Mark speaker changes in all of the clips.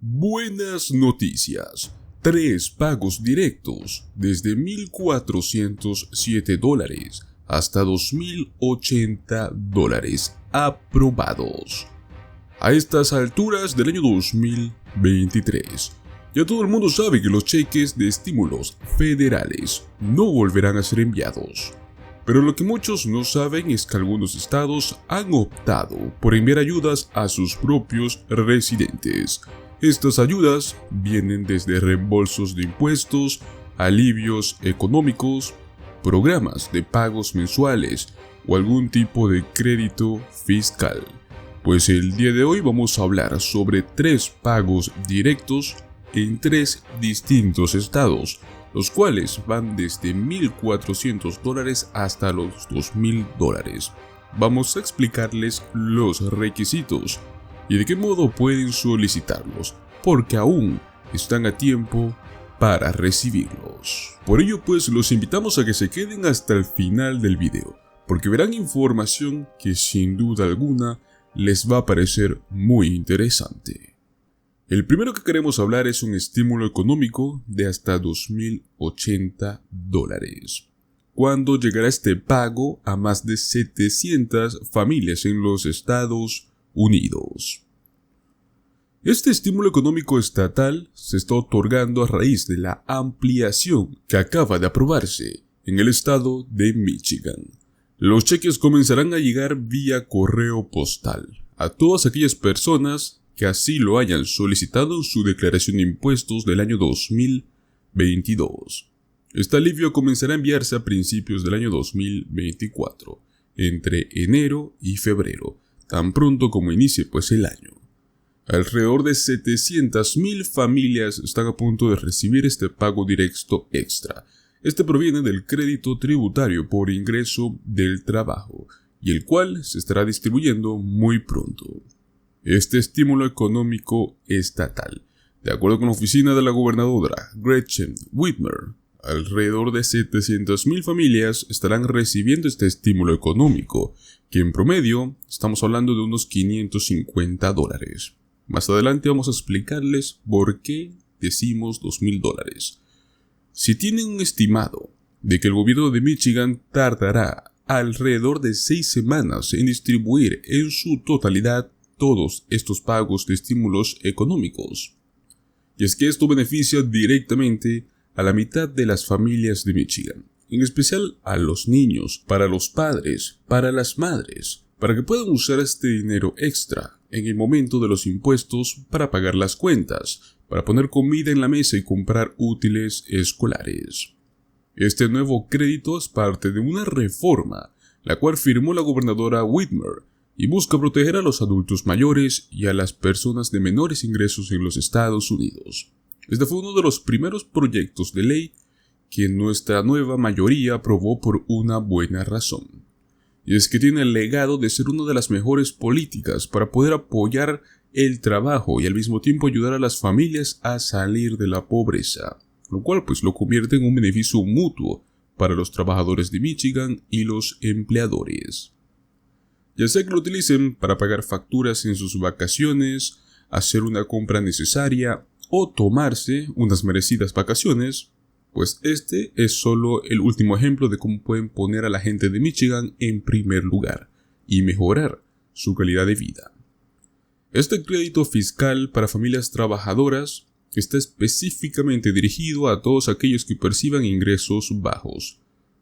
Speaker 1: Buenas noticias. 3 pagos directos desde $1,407 hasta $2,080 aprobados. A estas alturas del año 2023, ya todo el mundo sabe que los cheques de estímulos federales no volverán a ser enviados. Pero lo que muchos no saben es que algunos estados han optado por enviar ayudas a sus propios residentes. Estas ayudas vienen desde reembolsos de impuestos, alivios económicos, programas de pagos mensuales o algún tipo de crédito fiscal. Pues el día de hoy vamos a hablar sobre 3 pagos directos en 3 distintos estados, los cuales van desde $1,400 hasta los $2,000. Vamos a explicarles los requisitos y de qué modo pueden solicitarlos, porque aún están a tiempo para recibirlos. Por ello pues los invitamos a que se queden hasta el final del video, porque verán información que sin duda alguna les va a parecer muy interesante. El primero que queremos hablar es un estímulo económico de hasta $2,080. ¿Cuándo llegará este pago a más de 700 familias en los Estados Unidos? Este estímulo económico estatal se está otorgando a raíz de la ampliación que acaba de aprobarse en el estado de Michigan. Los cheques comenzarán a llegar vía correo postal a todas aquellas personas que así lo hayan solicitado en su declaración de impuestos del año 2022. Este alivio comenzará a enviarse a principios del año 2024, entre enero y febrero, tan pronto como inicie pues el año. Alrededor de 700,000 familias están a punto de recibir este pago directo extra. Este proviene del crédito tributario por ingreso del trabajo, y el cual se estará distribuyendo muy pronto. Este estímulo económico estatal, de acuerdo con la oficina de la gobernadora Gretchen Whitmer, alrededor de 700,000 familias estarán recibiendo este estímulo económico, que en promedio estamos hablando de unos $550. Más adelante vamos a explicarles por qué decimos $2,000. Si tienen un estimado de que el gobierno de Michigan tardará alrededor de 6 semanas en distribuir en su totalidad todos estos pagos de estímulos económicos, y es que esto beneficia directamente a la mitad de las familias de Michigan, en especial a los niños, para los padres, para las madres, para que puedan usar este dinero extra en el momento de los impuestos para pagar las cuentas, para poner comida en la mesa y comprar útiles escolares. Este nuevo crédito es parte de una reforma, la cual firmó la gobernadora Whitmer, y busca proteger a los adultos mayores y a las personas de menores ingresos en los Estados Unidos. Este fue uno de los primeros proyectos de ley que nuestra nueva mayoría aprobó por una buena razón. Y es que tiene el legado de ser una de las mejores políticas para poder apoyar el trabajo y al mismo tiempo ayudar a las familias a salir de la pobreza, lo cual pues lo convierte en un beneficio mutuo para los trabajadores de Michigan y los empleadores. Ya sea que lo utilicen para pagar facturas en sus vacaciones, hacer una compra necesaria o tomarse unas merecidas vacaciones, pues este es solo el último ejemplo de cómo pueden poner a la gente de Michigan en primer lugar y mejorar su calidad de vida. Este crédito fiscal para familias trabajadoras está específicamente dirigido a todos aquellos que perciban ingresos bajos.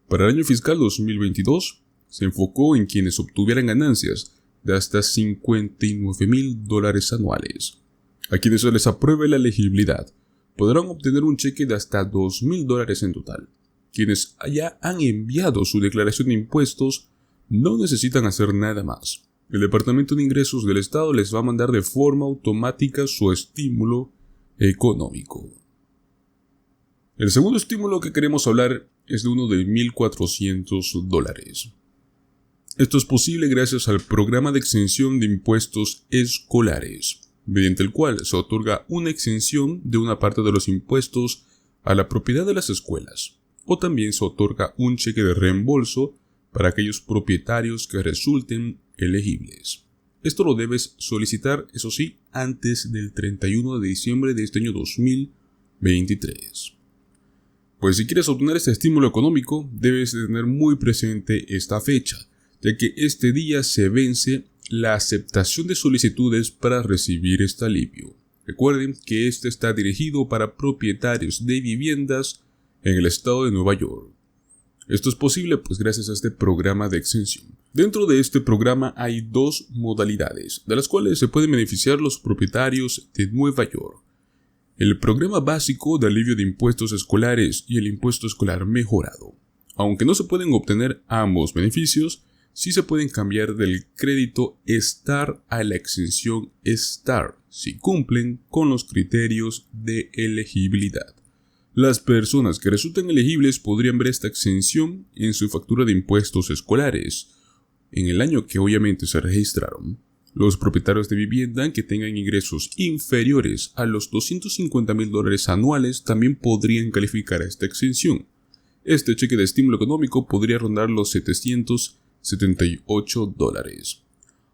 Speaker 1: Para el año fiscal 2022, se enfocó en quienes obtuvieran ganancias de hasta $59,000 anuales. A quienes se les apruebe la elegibilidad, podrán obtener un cheque de hasta $2,000 en total. Quienes ya han enviado su declaración de impuestos no necesitan hacer nada más. El Departamento de Ingresos del Estado les va a mandar de forma automática su estímulo económico. El segundo estímulo que queremos hablar es de uno de $1,400. Esto es posible gracias al programa de exención de impuestos escolares, mediante el cual se otorga una exención de una parte de los impuestos a la propiedad de las escuelas, o también se otorga un cheque de reembolso para aquellos propietarios que resulten elegibles. Esto lo debes solicitar, eso sí, antes del 31 de diciembre de este año 2023. Pues si quieres obtener este estímulo económico, debes tener muy presente esta fecha, ya que este día se vence la aceptación de solicitudes para recibir este alivio. Recuerden que este está dirigido para propietarios de viviendas en el estado de Nueva York. Esto es posible pues gracias a este programa de exención. Dentro de este programa hay dos modalidades, de las cuales se pueden beneficiar los propietarios de Nueva York. El programa básico de alivio de impuestos escolares y el impuesto escolar mejorado. Aunque no se pueden obtener ambos beneficios, sí se pueden cambiar del crédito STAR a la exención STAR, si cumplen con los criterios de elegibilidad. Las personas que resulten elegibles podrían ver esta exención en su factura de impuestos escolares, en el año que obviamente se registraron. Los propietarios de vivienda que tengan ingresos inferiores a los $250,000 anuales también podrían calificar a esta exención. Este cheque de estímulo económico podría rondar los $778.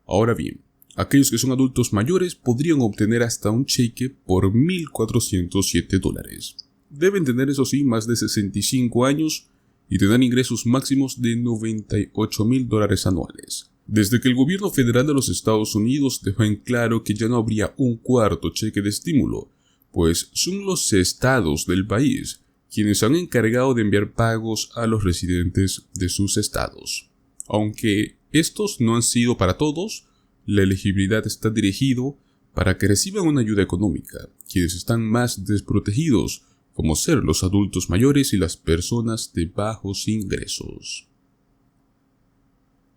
Speaker 1: Ahora bien, aquellos que son adultos mayores podrían obtener hasta un cheque por $1,407. Deben tener, eso sí, más de 65 años y tener ingresos máximos de $98,000 anuales. Desde que el gobierno federal de los Estados Unidos dejó en claro que ya no habría un cuarto cheque de estímulo, pues son los estados del país quienes se han encargado de enviar pagos a los residentes de sus estados. Aunque estos no han sido para todos, la elegibilidad está dirigido para que reciban una ayuda económica, quienes están más desprotegidos, como ser los adultos mayores y las personas de bajos ingresos.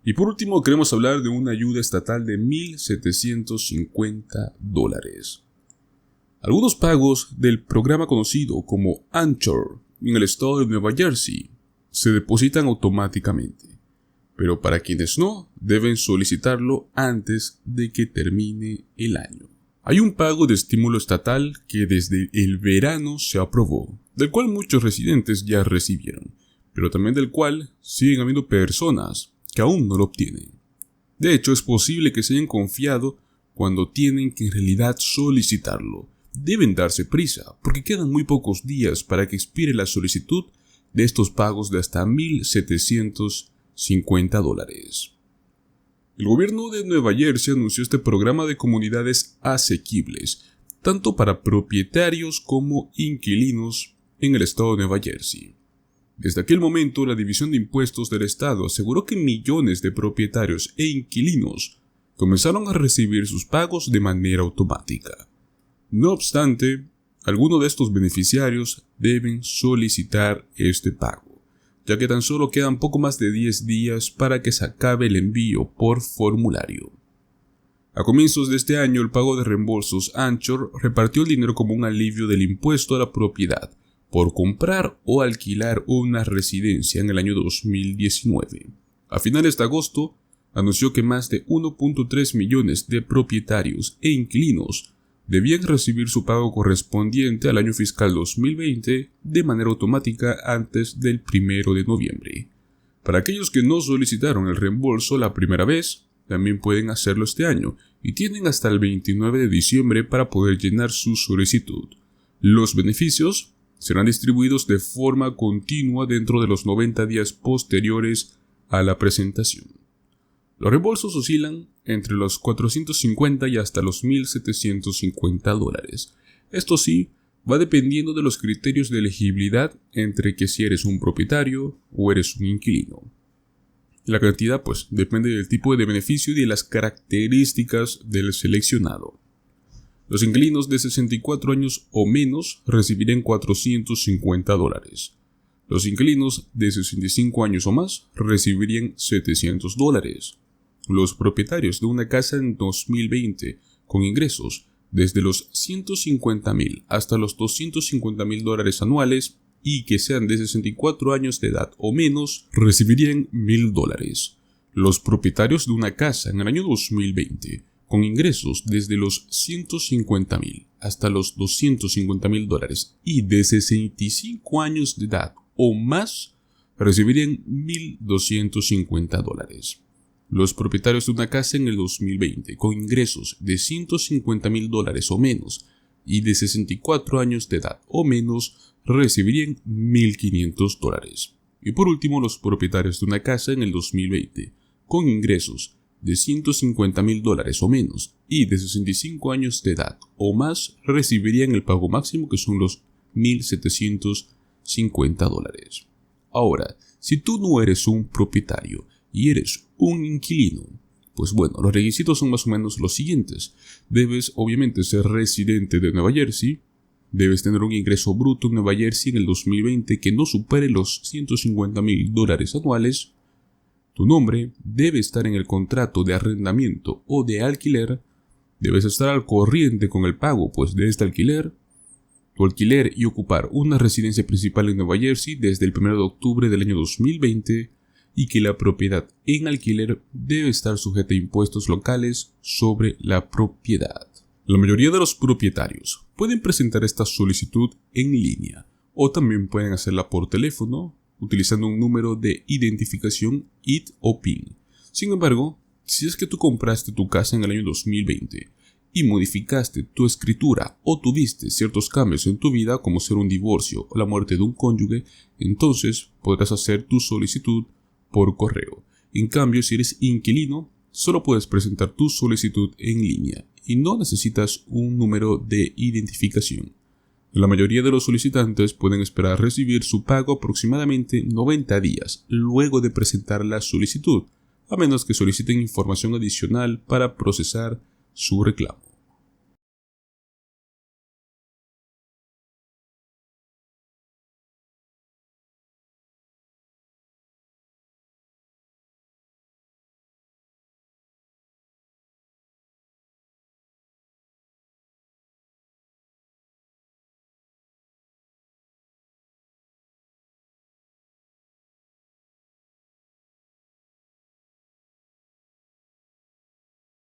Speaker 1: Y por último, queremos hablar de una ayuda estatal de $1,750. Algunos pagos del programa conocido como Anchor en el estado de Nueva Jersey se depositan automáticamente, pero para quienes no, deben solicitarlo antes de que termine el año. Hay un pago de estímulo estatal que desde el verano se aprobó, del cual muchos residentes ya recibieron, pero también del cual siguen habiendo personas que aún no lo obtienen. De hecho, es posible que se hayan confiado cuando tienen que en realidad solicitarlo. Deben darse prisa, porque quedan muy pocos días para que expire la solicitud de estos pagos de hasta $1,750. El gobierno de Nueva Jersey anunció este programa de comunidades asequibles, tanto para propietarios como inquilinos en el estado de Nueva Jersey. Desde aquel momento, la División de Impuestos del Estado aseguró que millones de propietarios e inquilinos comenzaron a recibir sus pagos de manera automática. No obstante, algunos de estos beneficiarios deben solicitar este pago, ya que tan solo quedan poco más de 10 días para que se acabe el envío por formulario. A comienzos de este año, el pago de reembolsos Anchor repartió el dinero como un alivio del impuesto a la propiedad por comprar o alquilar una residencia en el año 2019. A finales de agosto, anunció que más de 1.3 millones de propietarios e inquilinos debían recibir su pago correspondiente al año fiscal 2020 de manera automática antes del 1 de noviembre. Para aquellos que no solicitaron el reembolso la primera vez, también pueden hacerlo este año y tienen hasta el 29 de diciembre para poder llenar su solicitud. Los beneficios serán distribuidos de forma continua dentro de los 90 días posteriores a la presentación. Los reembolsos oscilan entre los $450 y hasta los $1,750. Esto sí, va dependiendo de los criterios de elegibilidad entre que si eres un propietario o eres un inquilino. La cantidad pues depende del tipo de beneficio y de las características del seleccionado. Los inquilinos de 64 años o menos recibirán $450. Los inquilinos de 65 años o más recibirían $700. Los propietarios de una casa en 2020 con ingresos desde los $150,000 hasta los $250,000 anuales y que sean de 64 años de edad o menos recibirían $1,000. Los propietarios de una casa en el año 2020 con ingresos desde los $150,000 hasta los $250,000 y de 65 años de edad o más recibirían $1,250. Los propietarios de una casa en el 2020 con ingresos de $150,000 o menos y de 64 años de edad o menos recibirían $1,500. Y por último, los propietarios de una casa en el 2020 con ingresos de $150,000 o menos y de 65 años de edad o más recibirían el pago máximo, que son los $1,750. Ahora, si tú no eres un propietario y eres un inquilino, pues bueno, los requisitos son más o menos los siguientes. Debes obviamente ser residente de Nueva Jersey, debes tener un ingreso bruto en Nueva Jersey en el 2020 que no supere los $150,000 anuales. Tu nombre debe estar en el contrato de arrendamiento o de alquiler. Debes estar al corriente con el pago pues de este alquiler. Tu alquiler y ocupar una residencia principal en Nueva Jersey desde el 1 de octubre del año 2020 y que la propiedad en alquiler debe estar sujeta a impuestos locales sobre la propiedad. La mayoría de los propietarios pueden presentar esta solicitud en línea o también pueden hacerla por teléfono utilizando un número de identificación ID o PIN. Sin embargo, si es que tú compraste tu casa en el año 2020 y modificaste tu escritura o tuviste ciertos cambios en tu vida como ser un divorcio o la muerte de un cónyuge, entonces podrás hacer tu solicitud por correo. En cambio, si eres inquilino, solo puedes presentar tu solicitud en línea y no necesitas un número de identificación. La mayoría de los solicitantes pueden esperar recibir su pago aproximadamente 90 días luego de presentar la solicitud, a menos que soliciten información adicional para procesar su reclamo.